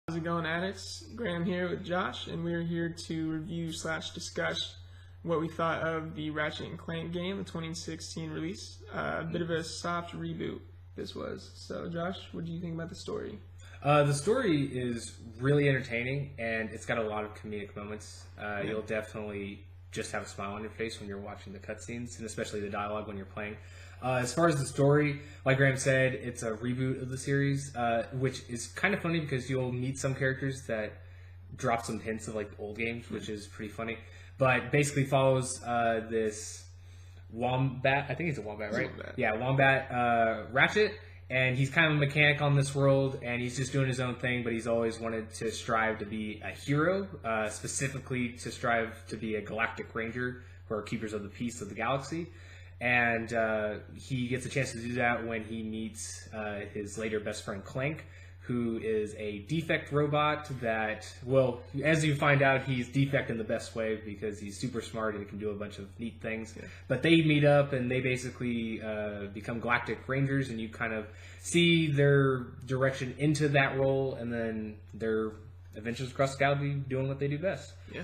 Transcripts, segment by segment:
How's it going, Addicts? Graham here with Josh, and we're here to review / discuss what we thought of the Ratchet and Clank game, the 2016 release. A bit of a soft reboot this was. So, Josh, what do you think about the story? The story is really entertaining, and it's got a lot of comedic moments. You'll definitely just have a smile on your face when you're watching the cutscenes, and especially the dialogue when you're playing. As far as the story, like Graham said, it's a reboot of the series, which is kind of funny because you'll meet some characters that drop some hints of like old games, which is pretty funny. But basically follows this wombat. I think he's a wombat, right? Wombat. Yeah, wombat Ratchet. And he's kind of a mechanic on this world, and he's just doing his own thing, but he's always wanted to strive to be a hero, specifically to strive to be a galactic ranger, who are keepers of the peace of the galaxy. And he gets a chance to do that when he meets his later best friend Clank, who is a defect robot that, well, as you find out, he's defect in the best way because he's super smart and can do a bunch of neat things. Yeah. But they meet up and they basically become galactic rangers, and you kind of see their direction into that role and then their adventures across the galaxy doing what they do best. Yeah.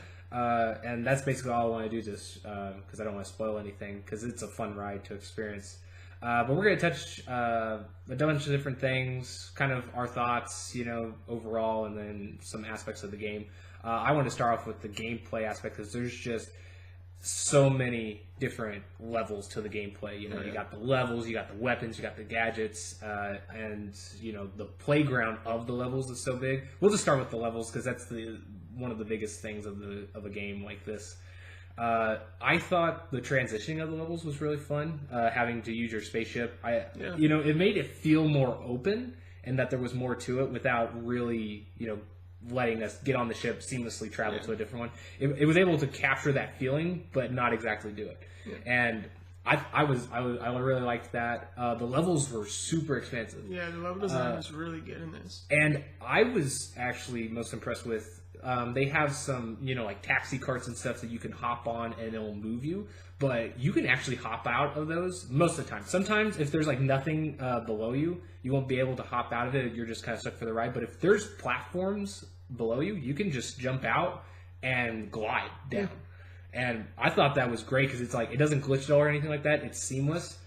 And that's basically all I want to do, just because I don't want to spoil anything, because it's a fun ride to experience. But we're going to touch a bunch of different things, kind of our thoughts, overall, and then some aspects of the game. I want to start off with the gameplay aspect, because there's just so many different levels to the gameplay. You got the levels, you got the weapons, you got the gadgets, and the playground of the levels is so big. We'll just start with the levels, because that's one of the biggest things of a game like this. I thought the transitioning of the levels was really fun. Having to use your spaceship, it made it feel more open, and that there was more to it without really, letting us get on the ship, seamlessly travel to a different one. It was able to capture that feeling, but not exactly do it. Yeah. And I really liked that. The levels were super expansive. Yeah, the level design was really good in this. And I was actually most impressed with. They have some, like taxi carts and stuff that you can hop on and it'll move you, but you can actually hop out of those most of the time. Sometimes if there's like nothing below you, you won't be able to hop out of it. You're just kind of stuck for the ride. But if there's platforms below you, you can just jump out and glide down. Yeah. And I thought that was great because it's like, it doesn't glitch at all or anything like that. It's seamless.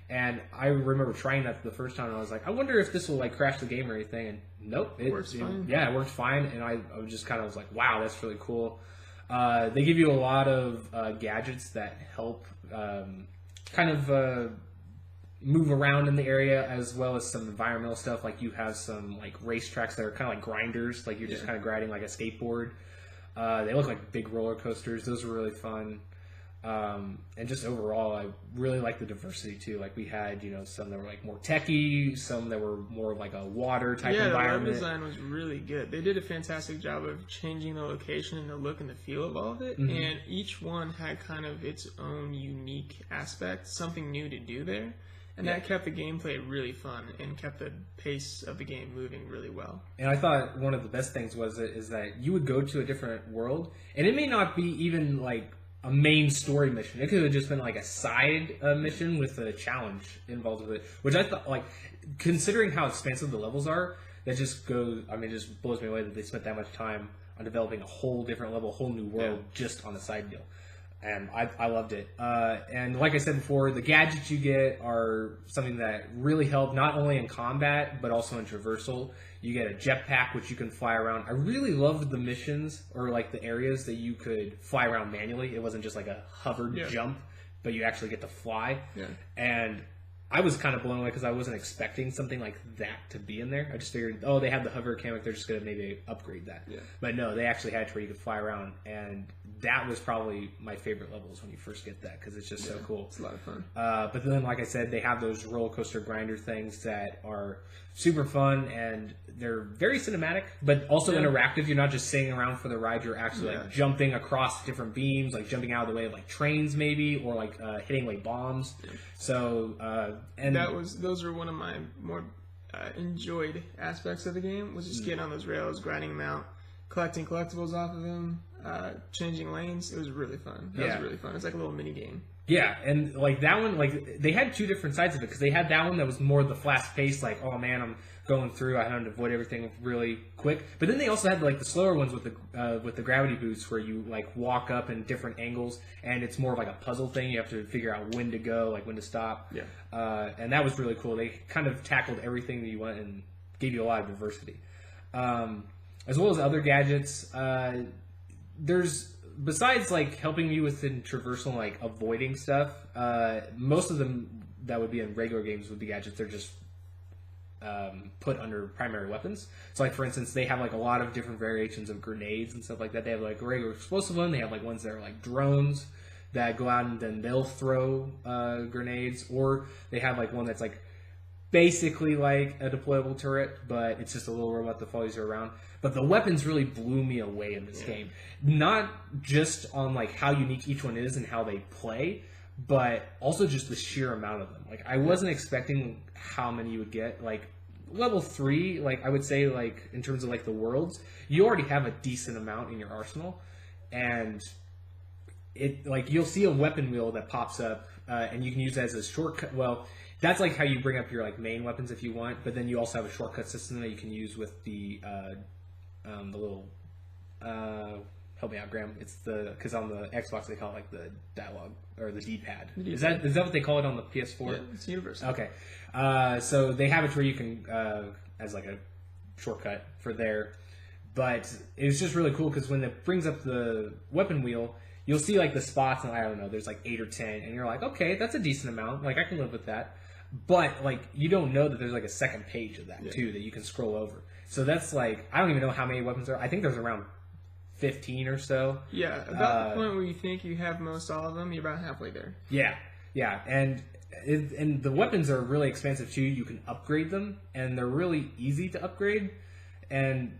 And I remember trying that the first time, and I was like, I wonder if this will like crash the game or anything. And nope, it works fine. Yeah, it worked fine. And I just kind of was like, wow, that's really cool. They give you a lot of gadgets that help move around in the area, as well as some environmental stuff. Like you have some like racetracks that are kind of like grinders, like you're just kind of grinding like a skateboard. They look like big roller coasters. Those were really fun. And just overall, I really like the diversity too. Like we had, some that were like more techy, some that were more like a water type environment. The design was really good. They did a fantastic job of changing the location and the look and the feel of all of it. Mm-hmm. And each one had kind of its own unique aspect, something new to do there. And that kept the gameplay really fun and kept the pace of the game moving really well. And I thought one of the best things is that you would go to a different world, and it may not be even like a main story mission. It could have just been like a side mission with a challenge involved with it, which I thought, like, considering how expansive the levels are, that just goes, it just blows me away that they spent that much time on developing a whole different level, a whole new world just on the side deal. And I loved it. And like I said before, the gadgets you get are something that really help not only in combat, but also in traversal. You get a jetpack, which you can fly around. I really loved the missions, or like the areas that you could fly around manually. It wasn't just like a hovered jump, but you actually get to fly. Yeah. And I was kind of blown away because I wasn't expecting something like that to be in there. I just figured, they have the hover mechanic, they're just going to maybe upgrade that. Yeah. But no, they actually had it where you could fly around, and that was probably my favorite levels when you first get that, because it's just so cool. It's a lot of fun. But then, like I said, they have those roller coaster grinder things that are super fun, and they're very cinematic, but also interactive. You're not just sitting around for the ride. You're actually like jumping across different beams, like jumping out of the way of like trains maybe, or like hitting like bombs. Yeah. So, and those are one of my more enjoyed aspects of the game, was just getting on those rails, grinding them out, collecting collectibles off of them, changing lanes. It was really fun. That was really fun. It's like a little mini game. Yeah, and like that one, like they had two different sides of it because they had that one that was more the fast paced, like, oh man, I'm going through, I had to avoid everything really quick. But then they also had like the slower ones with the gravity boosts where you like walk up in different angles, and it's more of like a puzzle thing. You have to figure out when to go, like when to stop. Yeah. And that was really cool. They kind of tackled everything that you want and gave you a lot of diversity, as well as other gadgets. There's besides like helping you with the traversal, like avoiding stuff, most of them that would be in regular games would be gadgets. They're just put under primary weapons. So like for instance, they have like a lot of different variations of grenades and stuff like that. They have like a regular explosive one. They have like ones that are like drones that go out and then they'll throw grenades, or they have like one that's like basically like a deployable turret, but it's just a little robot that follows you around. But the weapons really blew me away in this game. Not just on like how unique each one is and how they play, but also just the sheer amount of them. Like I wasn't expecting how many you would get. Like level 3, like I would say, like in terms of like the worlds, you already have a decent amount in your arsenal, and it like you'll see a weapon wheel that pops up, and you can use that as a shortcut. Well, that's like how you bring up your like main weapons if you want, but then you also have a shortcut system that you can use with the little help me out, Graham. It's because on the Xbox they call it like the dialogue or the D-pad. Is that what they call it on the PS4? Yeah, it's universal. Okay, so they have it where you can as like a shortcut for there, but it's just really cool because when it brings up the weapon wheel, you'll see like the spots, and I don't know, there's like 8 or 10, and you're like, okay, that's a decent amount. Like I can live with that. But like you don't know that there's like a second page of that too that you can scroll over. So that's like I don't even know how many weapons there are. I think there's around 15 or so. Yeah, about the point where you think you have most all of them, you're about halfway there. Yeah, and the weapons are really expensive too. You can upgrade them, and they're really easy to upgrade, and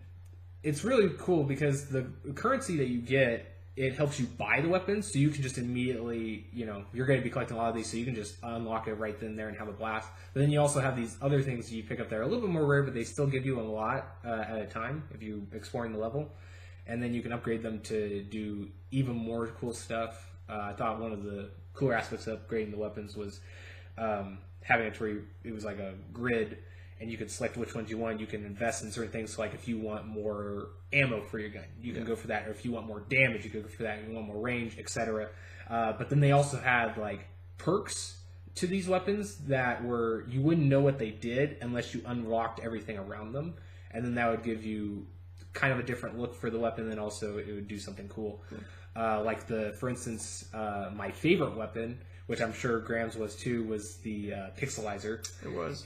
it's really cool because the currency that you get, it helps you buy the weapons, so you can just immediately, you're going to be collecting a lot of these, so you can just unlock it right then and there and have a blast. But then you also have these other things you pick up that are a little bit more rare, but they still give you a lot at a time if you're exploring the level. And then you can upgrade them to do even more cool stuff. I thought one of the cooler aspects of upgrading the weapons was having it to where it was like a grid, and you can select which ones you want. You can invest in certain things. So like if you want more ammo for your gun, you can go for that. Or if you want more damage, you can go for that. If you want more range, etc. But then they also had like perks to these weapons that were you wouldn't know what they did unless you unlocked everything around them, and then that would give you kind of a different look for the weapon. And also it would do something cool. Like for instance, my favorite weapon, which I'm sure Graham's was too, was the pixelizer. It was.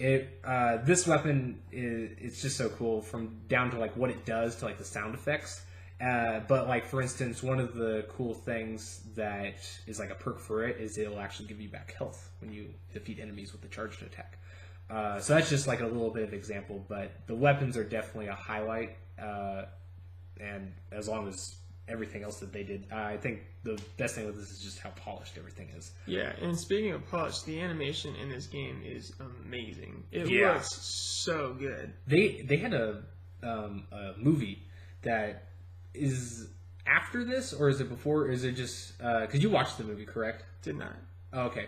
This weapon it's just so cool, from down to like what it does to like the sound effects. But like for instance, one of the cool things that is like a perk for it is it'll actually give you back health when you defeat enemies with the charged attack. So that's just like a little bit of example, but the weapons are definitely a highlight. And as long as everything else that they did, I think the best thing with this is just how polished everything is. Yeah, and speaking of polish, the animation in this game is amazing. It looks so good. They had a movie that is after this, or is it before? Or is it just because you watched the movie, correct? Did not. Oh, okay,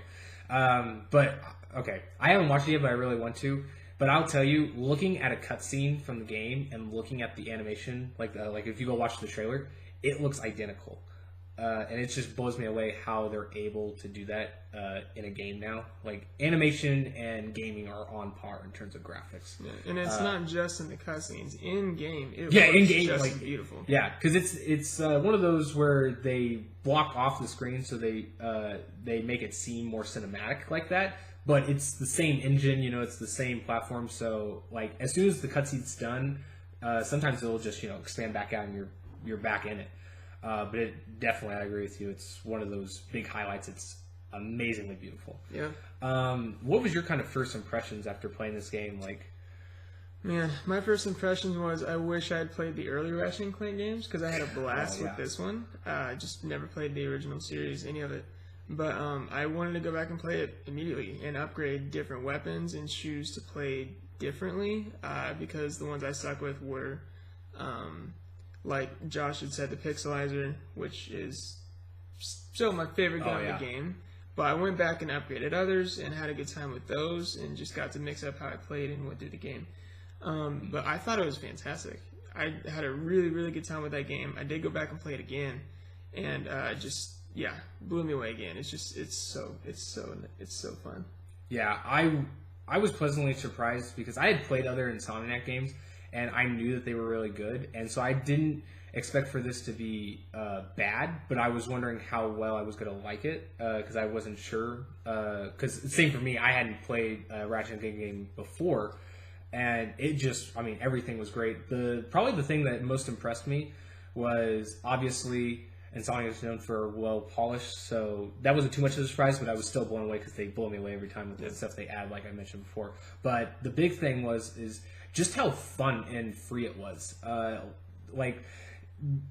but okay, I haven't watched it yet, but I really want to. But I'll tell you, looking at a cutscene from the game and looking at the animation, like if you go watch the trailer, it looks identical, and it just blows me away how they're able to do that in a game now. Like animation and gaming are on par in terms of graphics. Yeah, and it's not just in the cutscenes. In game, it looks just like beautiful. Yeah, because it's one of those where they block off the screen so they make it seem more cinematic like that. But it's the same engine, it's the same platform. So like as soon as the cutscene's done, sometimes it'll just expand back out and you're back in it. But it definitely, I agree with you. It's one of those big highlights. It's amazingly beautiful. Yeah. What was your kind of first impressions after playing this game? Like, man, my first impressions was I wish I had played the early Ratchet and Clank games because I had a blast with this one. I just never played the original series, any of it. But I wanted to go back and play it immediately and upgrade different weapons and choose to play differently because the ones I stuck with were, like Josh had said, the pixelizer, which is still my favorite gun in the game. But I went back and upgraded others and had a good time with those and just got to mix up how I played and went through the game. But I thought it was fantastic. I had a really, really good time with that game. I did go back and play it again, and blew me away again. It's so fun. Yeah, I was pleasantly surprised because I had played other Insomniac games, and I knew that they were really good, and so I didn't expect for this to be bad, but I was wondering how well I was going to like it because I wasn't sure. Because same for me, I hadn't played a Ratchet & Clank game before, and it just, I mean, everything was great. Probably the thing that most impressed me was obviously Insomniac is known for well polished, so that wasn't too much of a surprise, but I was still blown away because they blow me away every time with the stuff they add, like I mentioned before. But the big thing is just how fun and free it was. Like,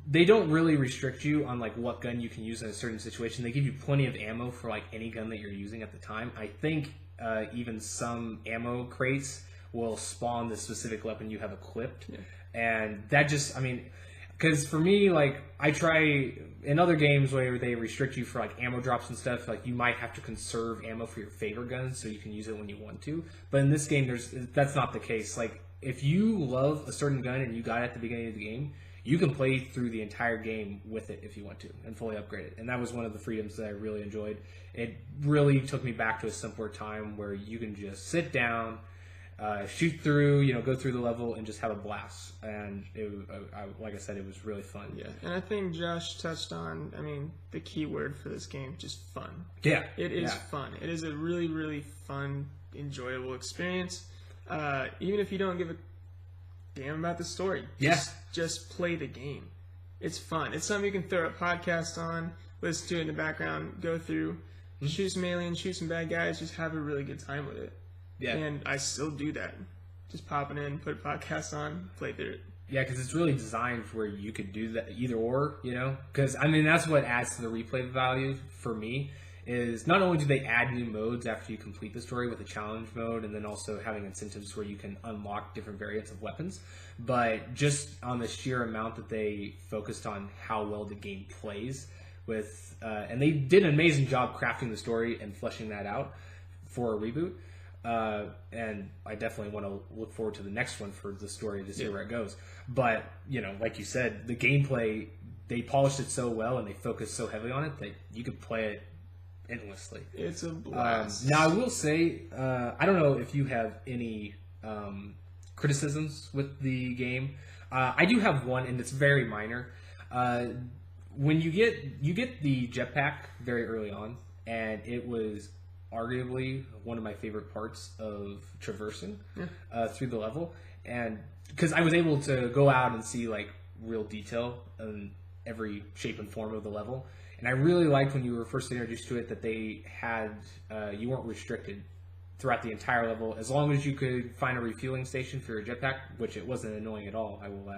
they don't really restrict you on like what gun you can use in a certain situation. They give you plenty of ammo for like any gun that you're using at the time. I think even some ammo crates will spawn the specific weapon you have equipped, and that just, I mean, because for me, like, I try in other games where they restrict you for like ammo drops and stuff, like you might have to conserve ammo for your favorite guns so you can use it when you want to. But in this game, that's not the case. Like, if you love a certain gun and you got it at the beginning of the game, you can play through the entire game with it if you want to and fully upgrade it. And that was one of the freedoms that I really enjoyed. It really took me back to a simpler time where you can just sit down, shoot through, go through the level and just have a blast. And like I said, it was really fun. Yeah, and I think Josh touched on, the key word for this game, just fun. Yeah. It is fun. It is a really, really fun, enjoyable experience. Even if you don't give a damn about the story. Just play the game. It's fun. It's something you can throw a podcast on, listen to it in the background, go through, shoot some aliens, shoot some bad guys, just have a really good time with it. Yeah. And I still do that. Just popping in, put a podcast on, play through it. Yeah, because it's really designed for where you could do that either or, Because, that's what adds to the replay value for me. Is not only do they add new modes after you complete the story with a challenge mode and then also having incentives where you can unlock different variants of weapons, but just on the sheer amount that they focused on how well the game plays with, and they did an amazing job crafting the story and fleshing that out for a reboot. And I definitely want to look forward to the next one for the story to see where it goes. But, like you said, the gameplay, they polished it so well and they focused so heavily on it that you could play it endlessly. It's a blast. Now, I will say, I don't know if you have any criticisms with the game. I do have one, and it's very minor. When you get the jetpack very early on, and it was arguably one of my favorite parts of traversing through the level, and because I was able to go out and see like real detail in every shape and form of the level. And I really liked when you were first introduced to it that they had, you weren't restricted throughout the entire level. As long as you could find a refueling station for your jetpack, which it wasn't annoying at all, I will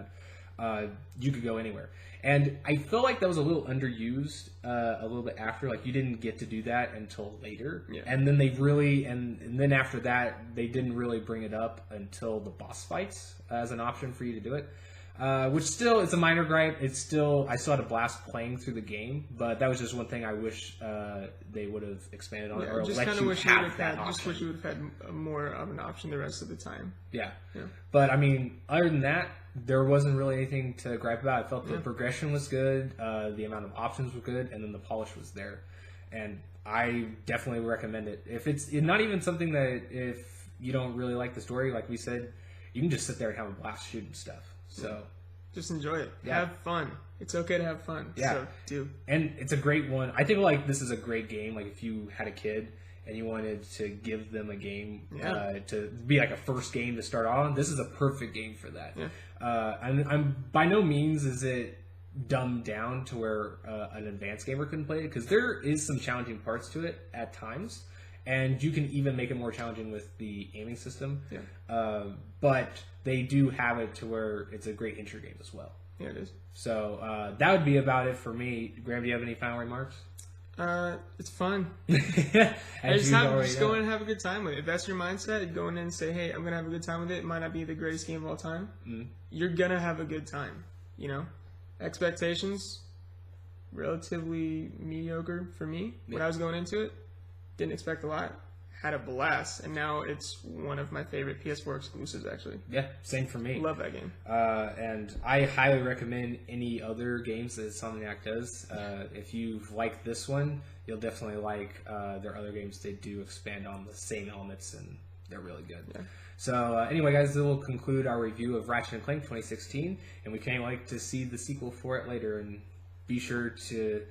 add, you could go anywhere. And I felt like that was a little underused a little bit after. Like, you didn't get to do that until later. Yeah. And then they really, and then after that, they didn't really bring it up until the boss fights as an option for you to do it. Which still, it's a minor gripe. I still had a blast playing through the game, but that was just one thing I wish they would have expanded on, or just let you have that option. Just wish you would have had more of an option the rest of the time. Yeah. But other than that, there wasn't really anything to gripe about. I felt the progression was good, the amount of options were good, and then the polish was there. And I definitely recommend it. If it's not even something that if you don't really like the story, like we said, you can just sit there and have a blast shooting stuff. So just enjoy it. Have fun. It's okay to have fun. Yeah. So do. And it's a great one. I think like this is a great game. Like if you had a kid and you wanted to give them a game to be like a first game to start on, this is a perfect game for that. Yeah. I'm by no means is it dumbed down to where an advanced gamer can play it, because there is some challenging parts to it at times. And you can even make it more challenging with the aiming system. Yeah. But they do have it to where it's a great intro game as well. Yeah, it is. So that would be about it for me. Graham, do you have any final remarks? It's fun. Just go in and have a good time with it. If that's your mindset, go in and say, hey, I'm going to have a good time with it. It might not be the greatest game of all time. You're going to have a good time. Expectations, relatively mediocre for me when I was going into it. Didn't expect a lot. Had a blast, and now it's one of my favorite PS4 exclusives, actually. Yeah, same for me. Love that game. And I highly recommend any other games that Insomniac does. If you like this one, you'll definitely like their other games. They do expand on the same elements, and they're really good. Yeah. So anyway, guys, this will conclude our review of Ratchet & Clank 2016, and we can't wait to see the sequel for it later, and be sure to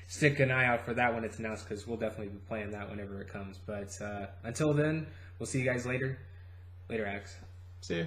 stick an eye out for that when it's announced, because we'll definitely be playing that whenever it comes. But until then, we'll see you guys later. Later, Addicts. See you.